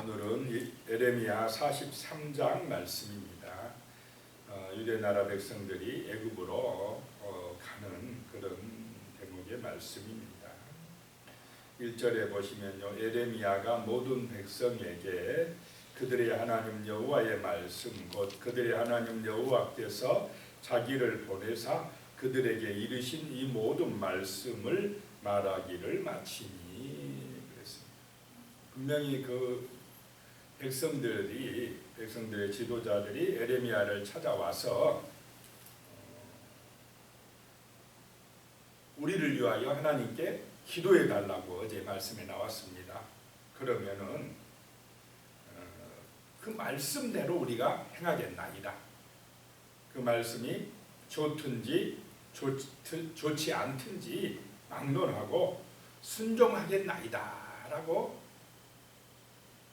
오늘은 에레미야 43장 말씀입니다. 유대 나라 백성들이 애굽으로 가는 그런 대목의 말씀입니다. 1절에 보시면요, 에레미야가 모든 백성에게 그들의 하나님 여호와의 말씀, 곧 그들의 하나님 여호와께서 자기를 보내사 그들에게 이르신 이 모든 말씀을 말하기를 마치니 그랬습니다. 분명히 백성들의 지도자들이 에레미야를 찾아와서 우리를 위하여 하나님께 기도해 달라고 어제 말씀에 나왔습니다. 그러면은 그 말씀대로 우리가 행하겠나이다. 그 말씀이 좋든지 좋지 않든지 막론하고 순종하겠나이다 라고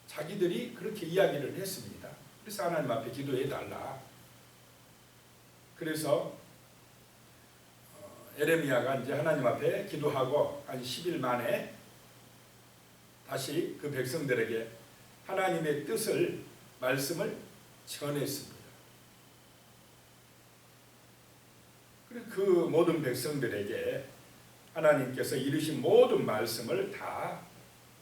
자기들이 그렇게 이야기를 했습니다. 그래서 하나님 앞에 기도해 달라. 그래서 에레미야가 이제 하나님 앞에 기도하고 한 10일 만에 다시 그 백성들에게 하나님의 뜻을 말씀을 전했습니다. 그 모든 백성들에게 하나님께서 이르신 모든 말씀을 다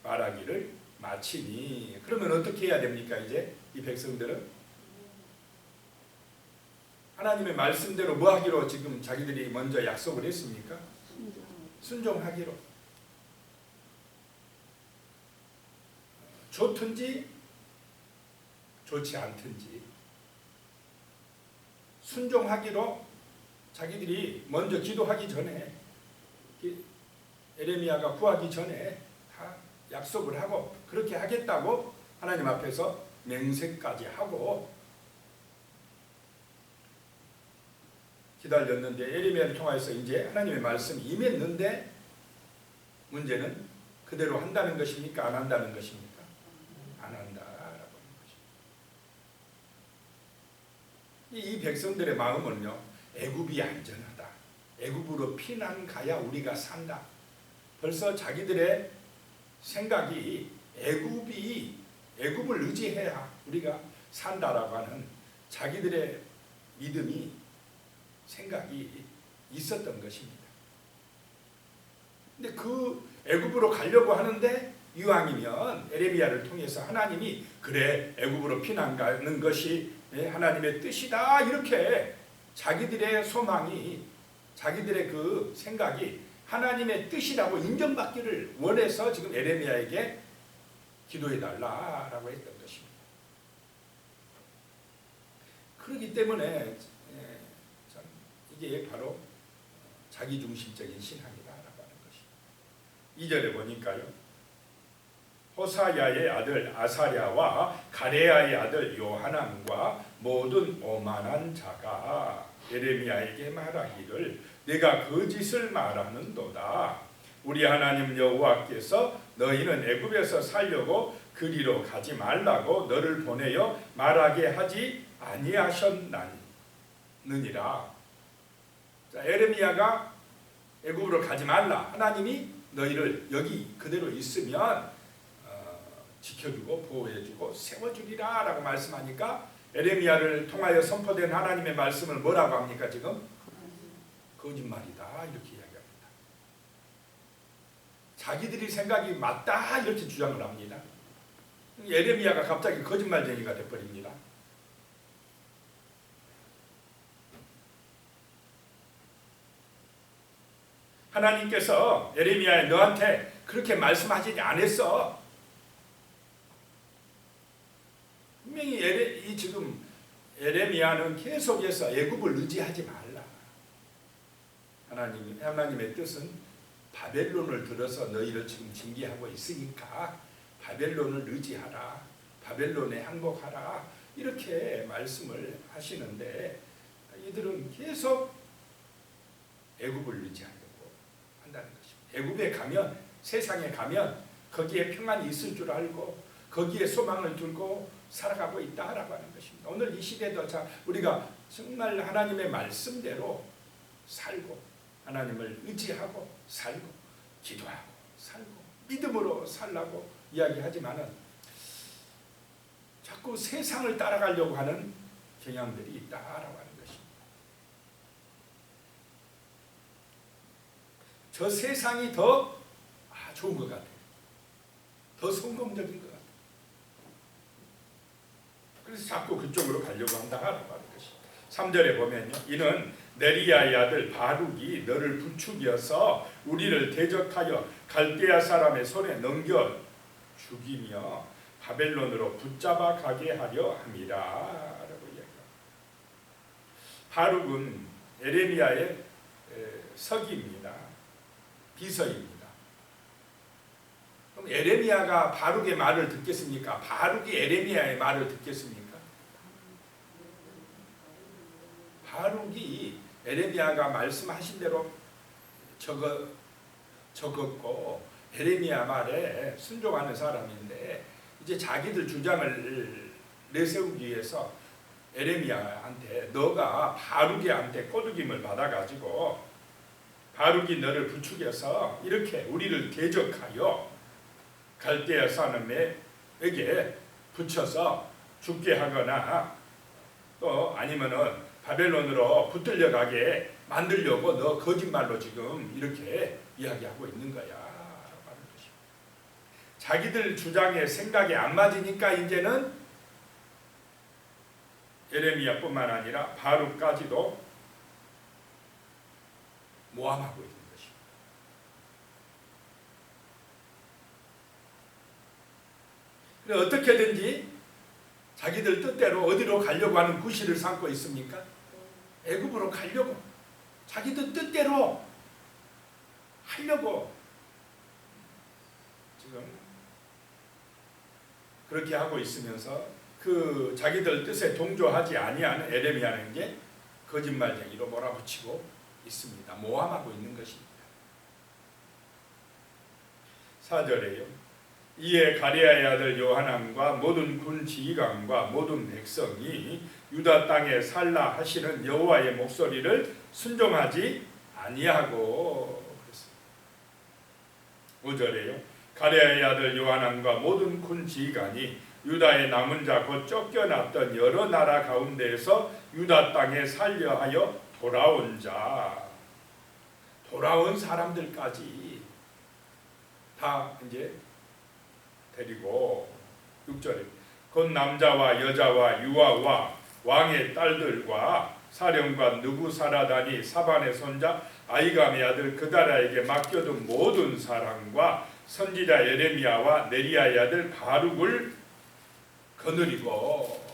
말하기를 마치니, 그러면 어떻게 해야 됩니까? 이제 이 백성들은 하나님의 말씀대로 뭐 하기로 지금 자기들이 먼저 약속을 했습니까? 순종하기로. 좋든지 좋지 않든지 순종하기로 자기들이 먼저 기도하기 전에, 에레미야가 구하기 전에 다 약속을 하고 그렇게 하겠다고 하나님 앞에서 맹세까지 하고 기다렸는데, 에레미야를 통해서 이제 하나님의 말씀이 임했는데 문제는 그대로 한다는 것입니까? 안 한다는 것입니까? 안 한다라고 하는 것입니다. 이 백성들의 마음은요, 애굽이 안전하다, 애굽으로 피난 가야 우리가 산다. 벌써 자기들의 생각이 애굽을 의지해야 우리가 산다라고 하는 자기들의 믿음이, 생각이 있었던 것입니다. 근데 그 애굽으로 가려고 하는데 이왕이면 에레미야를 통해서 하나님이 그래 애굽으로 피난 가는 것이 하나님의 뜻이다, 이렇게 자기들의 소망이, 자기들의 그 생각이 하나님의 뜻이라고 인정받기를 원해서 지금 에레미야에게 기도해달라라고 했던 것입니다. 그렇기 때문에 이게 바로 자기중심적인 신앙이다라고 하는 것입니다. 2절에 보니까요, 호사야의 아들 아사랴와 가레야의 아들 요하난과 모든 오만한 자가 에레미야에게 말하기를 내가 거짓을 말하는도다. 우리 하나님 여호와께서 너희는 애굽에서 살려고 그리로 가지 말라고 너를 보내어 말하게 하지 아니하셨느니라. 에레미야가 애굽으로 가지 말라, 하나님이 너희를 여기 그대로 있으면 지켜주고 보호해주고 세워주리라 라고 말씀하니까 에레미야를 통하여 선포된 하나님의 말씀을 뭐라고 합니까? 지금 거짓말이다 이렇게 이야기합니다. 자기들이 생각이 맞다 이렇게 주장을 합니다. 에레미야가 갑자기 거짓말쟁이가 되어버립니다. 하나님께서 에레미야에 너한테 그렇게 말씀하지 않았어. 분명히 지금 에레미야는 계속해서 애굽을 의지하지 말라. 하나님의 뜻은 바벨론을 들어서 너희를 지금 징계하고 있으니까 바벨론을 의지하라, 바벨론에 항복하라, 이렇게 말씀을 하시는데 이들은 계속 애굽을 의지하려고 한다는 것입니다. 애굽에 가면, 세상에 가면 거기에 평안이 있을 줄 알고 거기에 소망을 두고 살아가고 있다라고 하는 것입니다. 오늘 이 시대도 우리가 정말 하나님의 말씀대로 살고 하나님을 의지하고 살고 기도하고 살고 믿음으로 살라고 이야기하지만은 자꾸 세상을 따라가려고 하는 경향들이 있다라고 하는 것입니다. 저 세상이 더 좋은 것 같아요. 더 성공적인 것 같아요. 그래서 자꾸 그쪽으로 가려고 한다라고 하는 것입니다. 3절에 보면요. 이는 네리야의 아들 바룩이 너를 부추겨서 우리를 대적하여 갈대아 사람의 손에 넘겨 죽이며 바벨론으로 붙잡아 가게 하려 함이라 라고 이야기합니다. 바룩은 에레미야의 서기입니다. 비서입니다. 그럼 에레미야가 바룩의 말을 듣겠습니까? 바룩이 에레미야의 말을 듣겠습니까? 바룩이 에레미야가 말씀하신 대로 적었고 에레미야 말에 순종하는 사람인데 이제 자기들 주장을 내세우기 위해서 에레미야한테 너가 바룩이한테 꼬드김을 받아가지고 바룩이 너를 부추겨서 이렇게 우리를 대적하여 갈대아 사람에게 붙여서 죽게 하거나 또 아니면은 바벨론으로 붙들려 가게 만들려고 너 거짓말로 지금 이렇게 이야기하고 있는 거야. 자기들 주장에 생각이 안 맞으니까 이제는 에레미야뿐만 아니라 바룩까지도 모함하고 있는 것입니다. 그래 어떻게든지 자기들 뜻대로 어디로 가려고 하는 구실을 삼고 있습니까? 애굽으로 가려고 자기들 뜻대로 하려고 지금 그렇게 하고 있으면서 그 자기들 뜻에 동조하지 아니하는 에레미야는 게 거짓말쟁이로 몰아붙이고 있습니다. 모함하고 있는 것입니다. 4절에요. 이에 가레아의 아들 요하난과 모든 군 지휘관과 모든 백성이 유다 땅에 살라 하시는 여호와의 목소리를 순종하지 아니하고 그랬습니다. 5절에요. 가레아의 아들 요하난과 모든 군 지휘관이 유다의 남은 자 곧 쫓겨났던 여러 나라 가운데에서 유다 땅에 살려 하여 돌아온 사람들까지 다 이제 데리고 6절에 곧 남자와 여자와 유아와 왕의 딸들과 사령관 느부사라단이 사반의 손자 아이감의 아들 그다라에게 맡겨둔 모든 사람과 선지자 예레미야와 네리야의 아들 바룩을 거느리고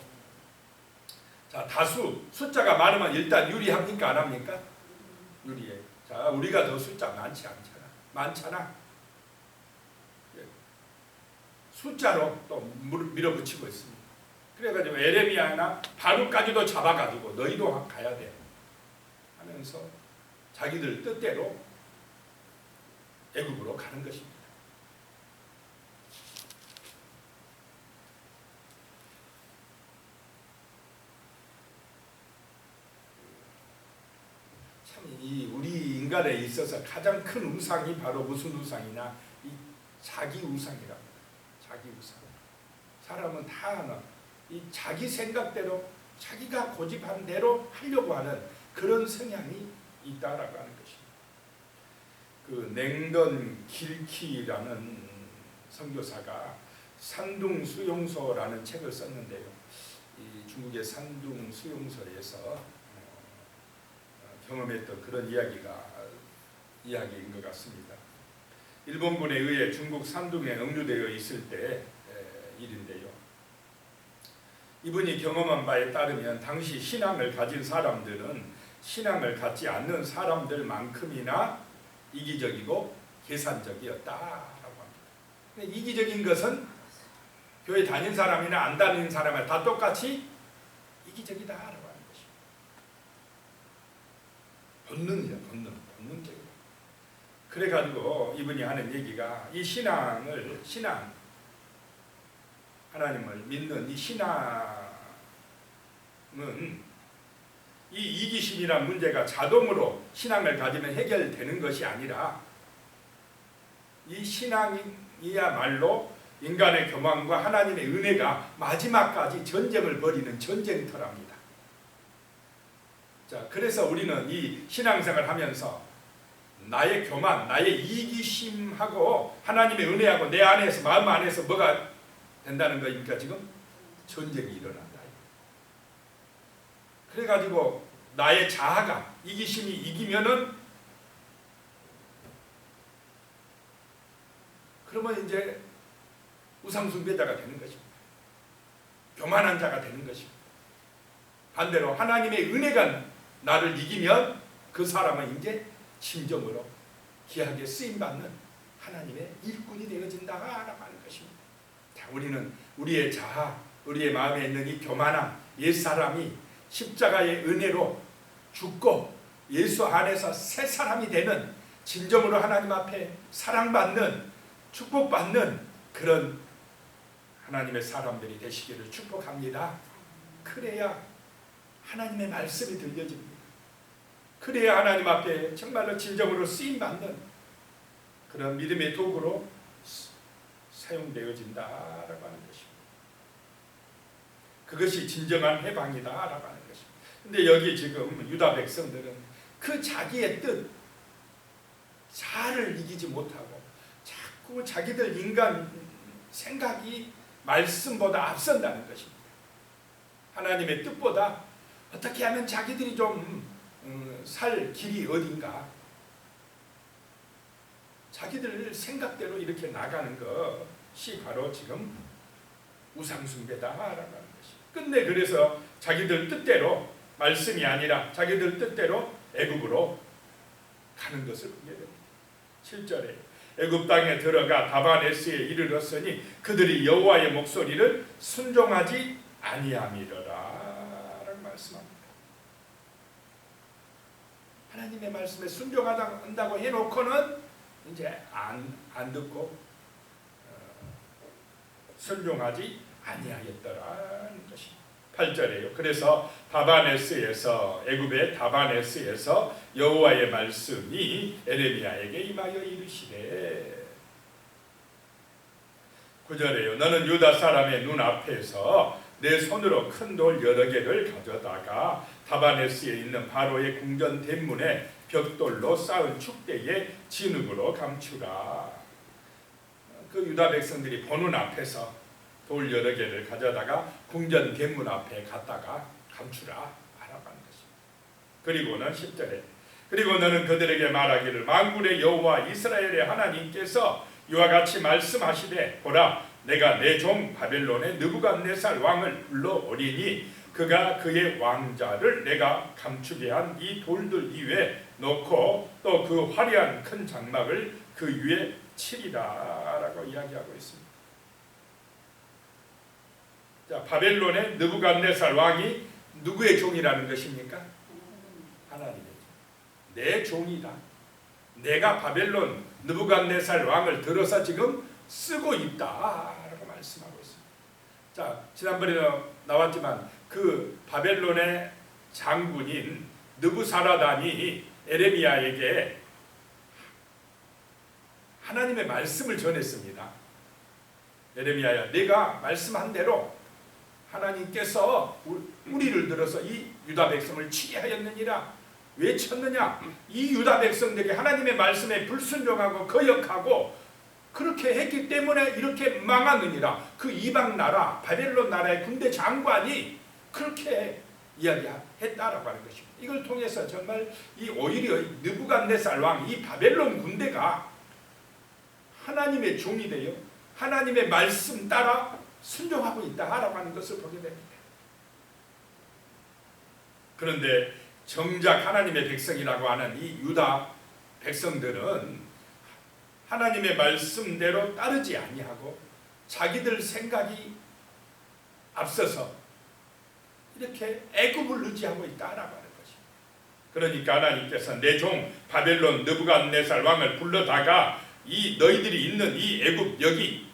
자 다수 숫자가 많으면 일단 유리합니까 안 합니까? 유리해. 자 우리가 더 숫자 많잖아. 숫자로 또 밀어붙이고 있습니다. 그래가지고 에레미야나 바룩까지도 잡아가지고 너희도 가야 돼 하면서 자기들 뜻대로 애굽으로 가는 것입니다. 참 이 우리 인간에 있어서 가장 큰 우상이 바로 무슨 우상이냐? 이 자기 우상이랍니다. 자기 우상. 사람은 다 하나. 이 자기 생각대로 자기가 고집한 대로 하려고 하는 그런 성향이 있다라고 하는 것입니다. 그 냉던 길키라는 선교사가 산둥수용소라는 책을 썼는데요. 이 중국의 산둥수용소에서 경험했던 그런 이야기인 것 같습니다. 일본군에 의해 중국 산둥에 억류되어 있을 때 일인데요. 이분이 경험한 바에 따르면 당시 신앙을 가진 사람들은 신앙을 갖지 않는 사람들만큼이나 이기적이고 계산적이었다라고 합니다. 이기적인 것은 교회 다닌 사람이나 안 다니는 사람이나 다 똑같이 이기적이다라고 하는 것입니다. 본능적이다. 그래가지고 이분이 하는 얘기가 이 신앙 하나님을 믿는 이 신앙은 이 이기심이란 문제가 자동으로 신앙을 가지면 해결되는 것이 아니라 이 신앙이야말로 인간의 교만과 하나님의 은혜가 마지막까지 전쟁을 벌이는 전쟁터랍니다. 자, 그래서 우리는 이 신앙생활을 하면서 나의 교만, 나의 이기심하고 하나님의 은혜하고 내 안에서, 마음 안에서 뭐가 된다는 거니까 지금 전쟁이 일어난다. 그래가지고 나의 자아가, 이기심이 이기면은 그러면 이제 우상숭배자가 되는 것입니다. 교만한 자가 되는 것입니다. 반대로 하나님의 은혜가 나를 이기면 그 사람은 이제 진정으로 귀하게 쓰임받는 하나님의 일꾼이 되어진다라고 하는 것입니다. 자, 우리는 우리의 자아, 우리의 마음에 있는 이 교만함, 옛사람이 십자가의 은혜로 죽고 예수 안에서 새 사람이 되는, 진정으로 하나님 앞에 사랑받는, 축복받는 그런 하나님의 사람들이 되시기를 축복합니다. 그래야 하나님의 말씀이 들려집니다. 그래야 하나님 앞에 정말로 진정으로 쓰임받는 그런 믿음의 도구로 사용되어진다라고 하는 것입니다. 그것이 진정한 해방이다라고 하는 것입니다. 근데 여기 지금 유다 백성들은 그 자기의 뜻, 자아를 이기지 못하고 자꾸 자기들 인간 생각이 말씀보다 앞선다는 것입니다. 하나님의 뜻보다 어떻게 하면 자기들이 좀 살 길이 어딘가, 자기들 생각대로 이렇게 나가는 것이 바로 지금 우상숭배다라고 하는 것이. 끝내 그래서 자기들 뜻대로, 말씀이 아니라 자기들 뜻대로 애굽으로 가는 것을 보게 됩니다. 7절에 애굽 땅에 들어가 다바네스에 이르렀으니 그들이 여호와의 목소리를 순종하지 아니함이러라 라고 말씀합니다. 하나님의 말씀에 순종한다고 해놓고는 이제 안 듣고 순종하지 아니하였더라는 것입니다. 8절에요. 그래서 다바네스에서, 애굽의 다바네스에서 여호와의 말씀이 에레미야에게 임하여 이르시되, 9절에요. 너는 유다 사람의 눈앞에서 내 손으로 큰 돌 여러 개를 가져다가 다바네스에 있는 바로의 궁전 대문에 벽돌로 쌓은 축대에 진흙으로 감추라. 그 유다 백성들이 보는 앞에서 돌 여러 개를 가져다가 궁전 대문 앞에 갖다가 감추라 하라고 하는 것입니다. 그리고는 10절에 그리고 너는 그들에게 말하기를 만군의 여호와 이스라엘의 하나님께서 이와 같이 말씀하시되 보라 내가 내 종 바벨론의 느부갓네살 왕을 불러오리니 그가 그의 왕자를 내가 감추게 한 이 돌들 위에 놓고 또 그 화려한 큰 장막을 그 위에 치리라 라고 이야기하고 있습니다. 자, 바벨론의 느부갓네살 왕이 누구의 종이라는 것입니까? 하나님의 종. 내 종이다. 내가 바벨론 느부갓네살 왕을 들어서 지금 쓰고 있다라고 말씀하고 있습니다. 자, 지난번에 나왔지만 그 바벨론의 장군인 느부사라단이 에레미야에게 하나님의 말씀을 전했습니다. 에레미야야, 네가 말씀한 대로 하나님께서 우리를 들어서 이 유다 백성을 치게 하였느니라. 왜 쳤느냐? 이 유다 백성들이 하나님의 말씀에 불순종하고 거역하고 그렇게 했기 때문에 이렇게 망하느니라. 그 이방 나라 바벨론 나라의 군대 장관이 그렇게 이야기했다라고 하는 것입니다. 이걸 통해서 정말 이 오히려 느부갓네살 왕, 이 바벨론 군대가 하나님의 종이 되어 하나님의 말씀 따라 순종하고 있다라고 하는 것을 보게 됩니다. 그런데 정작 하나님의 백성이라고 하는 이 유다 백성들은 하나님의 말씀대로 따르지 아니하고 자기들 생각이 앞서서 이렇게 애굽을 의지하고 있다라고 하는 것입니다. 그러니까 하나님께서 내 종 바벨론 느부갓네살 왕을 불러다가 이 너희들이 있는 이 애굽 여기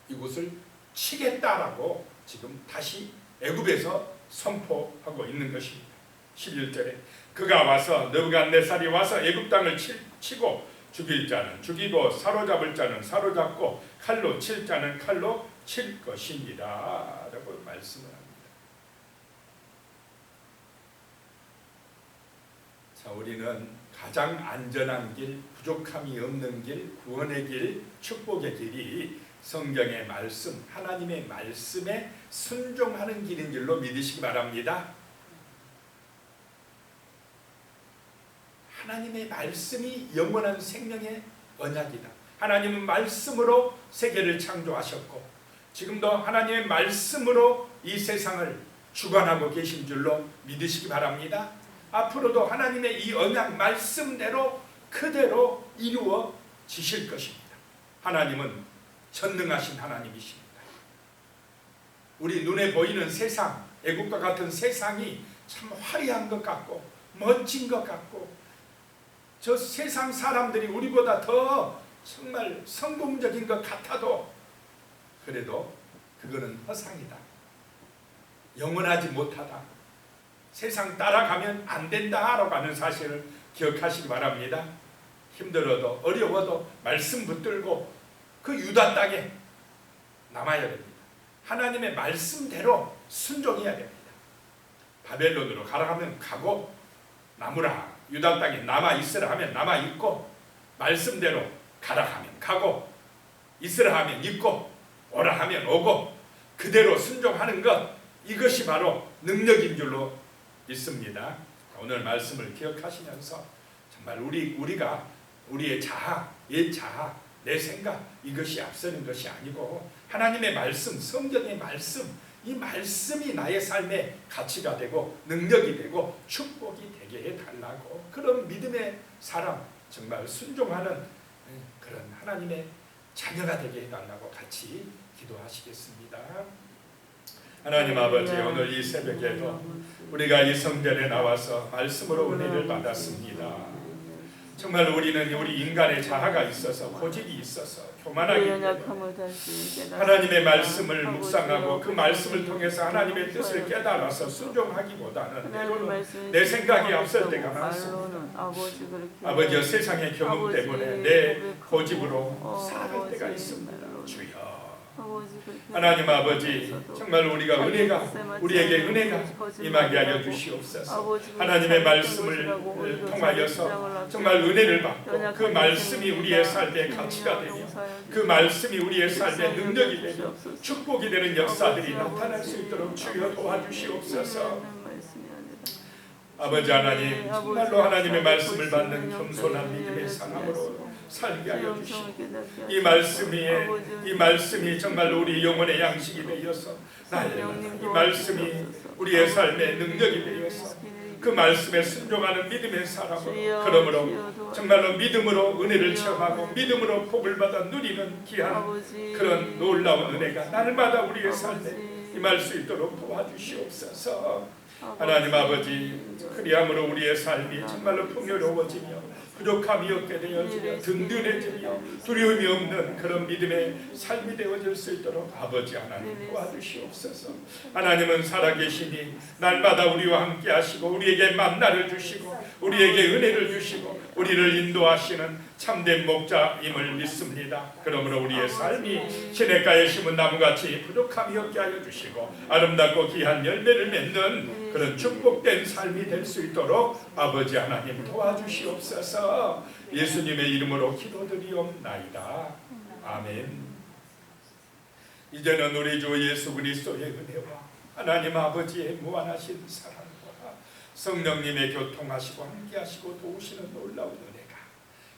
이곳을 치겠다라고 지금 다시 애굽에서 선포하고 있는 것입니다. 11절에 그가 와서 느부갓네살이 와서 애굽 땅을 치고 죽일 자는 죽이고 사로잡을 자는 사로잡고 칼로 칠 자는 칼로 칠 것이니라 라고 말씀을 합니다. 자, 우리는 가장 안전한 길, 부족함이 없는 길, 구원의 길, 축복의 길이 성경의 말씀, 하나님의 말씀에 순종하는 길인 줄로 믿으시기 바랍니다. 하나님의 말씀이 영원한 생명의 언약이다. 하나님은 말씀으로 세계를 창조하셨고 지금도 하나님의 말씀으로 이 세상을 주관하고 계신 줄로 믿으시기 바랍니다. 앞으로도 하나님의 이 언약 말씀대로 그대로 이루어지실 것입니다. 하나님은 전능하신 하나님이십니다. 우리 눈에 보이는 세상, 애국과 같은 세상이 참 화려한 것 같고 멋진 것 같고 저 세상 사람들이 우리보다 더 정말 성공적인 것 같아도 그래도 그거는 허상이다. 영원하지 못하다. 세상 따라가면 안 된다라고 하는 사실을 기억하시기 바랍니다. 힘들어도 어려워도 말씀 붙들고 그 유다 땅에 남아야 됩니다. 하나님의 말씀대로 순종해야 됩니다. 바벨론으로 가라 하면 가고 남으라 유다 땅에 남아 있으라 하면 남아 있고 말씀대로 가라 하면 가고 있으라 하면 있고 오라 하면 오고 그대로 순종하는 것 이것이 바로 능력인 줄로 믿습니다. 오늘 말씀을 기억하시면서 정말 우리가 우리의 자아, 옛 자아, 내 생각 이것이 앞서는 것이 아니고 하나님의 말씀, 성경의 말씀 이 말씀이 나의 삶의 가치가 되고 능력이 되고 축복이 되게 해달라고 그런 믿음의 사람 정말 순종하는 그런 하나님의 자녀가 되게 해달라고 같이 기도하시겠습니다. 하나님 아버지 오늘 이 새벽에도 우리가 이 성전에 나와서 말씀으로 은혜를 받았습니다. 정말 우리는 우리 인간의 자아가 있어서 고집이 있어서 교만하기 때문에 하나님의 말씀을 묵상하고 그 말씀을 통해서 하나님의 뜻을 깨달아서 순종하기보다는 때로는 내 생각이 앞설 때가 많습니다. 아버지여 세상의 경험 때문에 내 고집으로 살아갈 때가 있습니다. 주여 하나님 아버지 정말 우리가 우리에게 은혜가 임하게 하여 주시옵소서. 하나님의 말씀을 통하여서 정말 은혜를 받고 그 말씀이 우리의 삶의 가치가 되며 그 말씀이 우리의 삶의 능력이 되며 축복이 되는 역사들이 나타날 수 있도록 주여 도와주시옵소서. 아버지 하나님 정말로 하나님의 말씀을 받는 겸손한 믿음의 사람으로 살게 하여 주시고 이 말씀이 정말 우리 영혼의 양식이 되어서 날마다 이 말씀이 우리의 삶의 능력이 되어서 그 말씀에 순종하는 믿음의 사람으로 그러므로 정말로 믿음으로 은혜를 체험하고 믿음으로 복을 받아 누리는 귀한 그런 놀라운 은혜가 날마다 우리의 삶에 임할 수 있도록 도와주시옵소서. 하나님 아버지 그리함으로 우리의 삶이 정말로 풍요로워지며 부족함이 없게 되어지며 든든해지며 두려움이 없는 그런 믿음의 삶이 되어질 수 있도록 아버지 하나님 도와주시옵소서. 하나님은 살아계시니 날마다 우리와 함께 하시고 우리에게 만나를 주시고 우리에게 은혜를 주시고 우리를 인도하시는 참된 목자임을 믿습니다. 그러므로 우리의 삶이 시냇가에 심은 나무같이 부족함이 없게 하여 주시고 아름답고 귀한 열매를 맺는 그런 축복된 삶이 될 수 있도록 아버지 하나님 도와주시옵소서. 예수님의 이름으로 기도드리옵나이다. 아멘. 이제는 우리 주 예수 그리스도의 은혜와 하나님 아버지의 무한하신 사랑과 성령님의 교통하시고 함께하시고 도우시는 놀라운 은혜가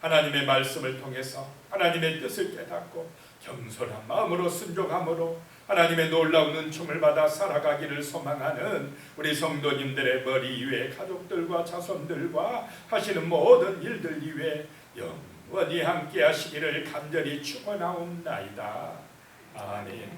하나님의 말씀을 통해서 하나님의 뜻을 깨닫고 겸손한 마음으로 순종함으로 하나님의 놀라운 은총을 받아 살아가기를 소망하는 우리 성도님들의 머리 위에 가족들과 자손들과 하시는 모든 일들 위에 영원히 함께 하시기를 간절히 축원하옵나이다. 아멘.